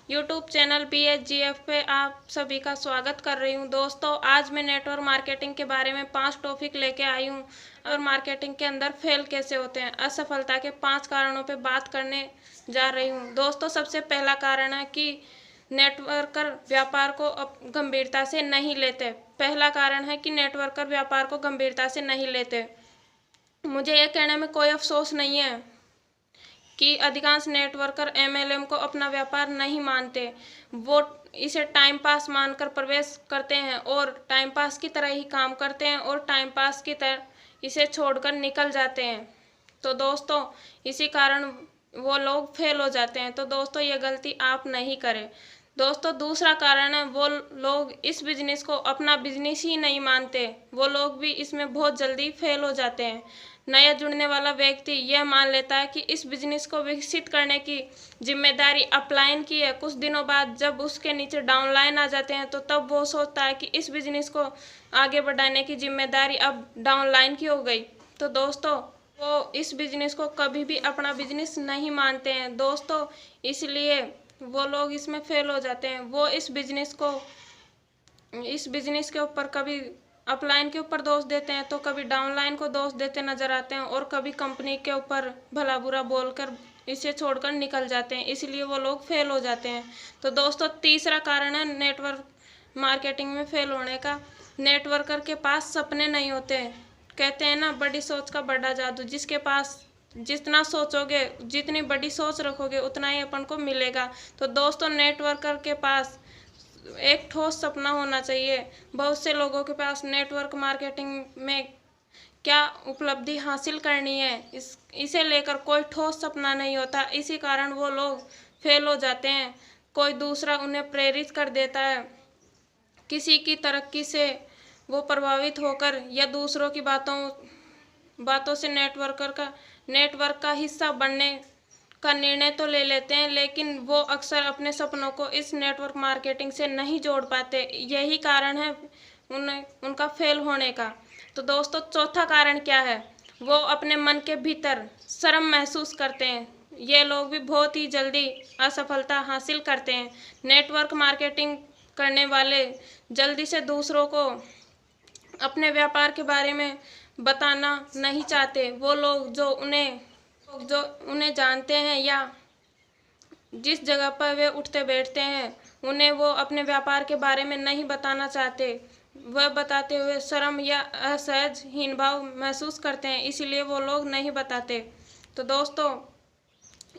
YouTube channel BHGF पे आप सभी का स्वागत कर रही हूँ। दोस्तों, आज मैं नेटवर्क मार्केटिंग के बारे में 5 टॉपिक लेके आई हूँ और मार्केटिंग के अंदर फेल कैसे होते हैं, असफलता के 5 कारणों पे बात करने जा रही हूँ। दोस्तों, सबसे पहला कारण है कि नेटवर्कर व्यापार को गंभीरता से नहीं लेते। पहला कारण है कि नेटवर्कर व्यापार को गंभीरता से नहीं लेते। मुझे यह कहने में कोई अफसोस नहीं है कि अधिकांश नेटवर्कर MLM को अपना व्यापार नहीं मानते। वो इसे टाइम पास मानकर प्रवेश करते हैं और टाइम पास की तरह ही काम करते हैं और टाइम पास की तरह इसे छोड़कर निकल जाते हैं। तो दोस्तों, इसी कारण वो लोग फेल हो जाते हैं। तो दोस्तों, ये गलती आप नहीं करें। दोस्तों, दूसरा कारण है वो लोग इस बिजनेस को अपना बिजनेस ही नहीं मानते। वो लोग भी इसमें बहुत जल्दी फेल हो जाते हैं। नया जुड़ने वाला व्यक्ति यह मान लेता है कि इस बिजनेस को विकसित करने की जिम्मेदारी अपलाइन की है। कुछ दिनों बाद जब उसके नीचे डाउनलाइन आ जाते हैं तो तब वो सोचता है कि इस बिजनेस को आगे बढ़ाने की जिम्मेदारी अब डाउनलाइन की हो गई। तो दोस्तों, वो इस बिजनेस को कभी भी अपना बिजनेस नहीं मानते हैं। दोस्तों, इसलिए वो लोग इसमें फेल हो जाते हैं। वो इस बिजनेस के ऊपर कभी अपलाइन के ऊपर दोष देते हैं तो कभी डाउनलाइन को दोष देते नजर आते हैं और कभी कंपनी के ऊपर भला बुरा बोलकर इसे छोड़कर निकल जाते हैं। इसलिए वो लोग फेल हो जाते हैं। तो दोस्तों, तीसरा कारण है नेटवर्क मार्केटिंग में फेल होने का, नेटवर्कर के पास सपने नहीं होते। कहते हैं ना, बड़ी सोच का बड़ा जादू। जिसके पास जितना सोचोगे, जितनी बड़ी सोच रखोगे, उतना ही अपन को मिलेगा। तो दोस्तों, नेटवर्कर के पास एक ठोस सपना होना चाहिए। बहुत से लोगों के पास नेटवर्क मार्केटिंग में क्या उपलब्धि हासिल करनी है, इसे लेकर कोई ठोस सपना नहीं होता। इसी कारण वो लोग फेल हो जाते हैं। कोई दूसरा उन्हें प्रेरित कर देता है। किसी की तरक्की से वो प्रभावित होकर या दूसरों की बातों से नेटवर्क का हिस्सा बनने का निर्णय तो ले लेते हैं, लेकिन वो अक्सर अपने सपनों को इस नेटवर्क मार्केटिंग से नहीं जोड़ पाते। यही कारण है उनका फेल होने का। तो दोस्तों, चौथा कारण क्या है? वो अपने मन के भीतर शर्म महसूस करते हैं। ये लोग भी बहुत ही जल्दी असफलता हासिल करते हैं। नेटवर्क मार्केटिंग करने वाले जल्दी से दूसरों को अपने व्यापार के बारे में बताना नहीं चाहते। वो लोग जो उन्हें जानते हैं या जिस जगह पर वे उठते बैठते हैं, उन्हें वो अपने व्यापार के बारे में नहीं बताना चाहते। वह बताते हुए शर्म या असहज हीन भाव महसूस करते हैं, इसलिए वो लोग नहीं बताते। तो दोस्तों,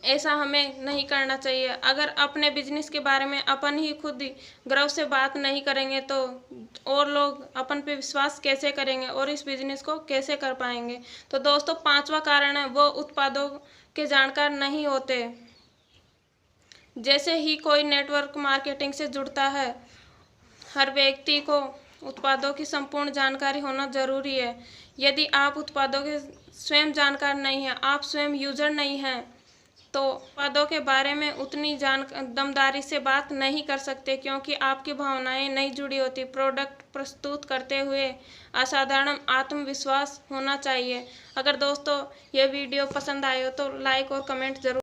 ऐसा हमें नहीं करना चाहिए। अगर अपने बिजनेस के बारे में अपन ही खुद गर्व से बात नहीं करेंगे तो और लोग अपन पे विश्वास कैसे करेंगे और इस बिजनेस को कैसे कर पाएंगे। तो दोस्तों, पांचवा कारण है वो उत्पादों के जानकार नहीं होते। जैसे ही कोई नेटवर्क मार्केटिंग से जुड़ता है, हर व्यक्ति को उत्पादों की संपूर्ण जानकारी होना जरूरी है। यदि आप उत्पादों के स्वयं जानकार नहीं हैं, आप स्वयं यूजर नहीं हैं, तो उत्पादों के बारे में उतनी दमदारी से बात नहीं कर सकते, क्योंकि आपकी भावनाएं नहीं जुड़ी होती। प्रोडक्ट प्रस्तुत करते हुए असाधारण आत्मविश्वास होना चाहिए। अगर दोस्तों ये वीडियो पसंद आए हो तो लाइक और कमेंट जरूर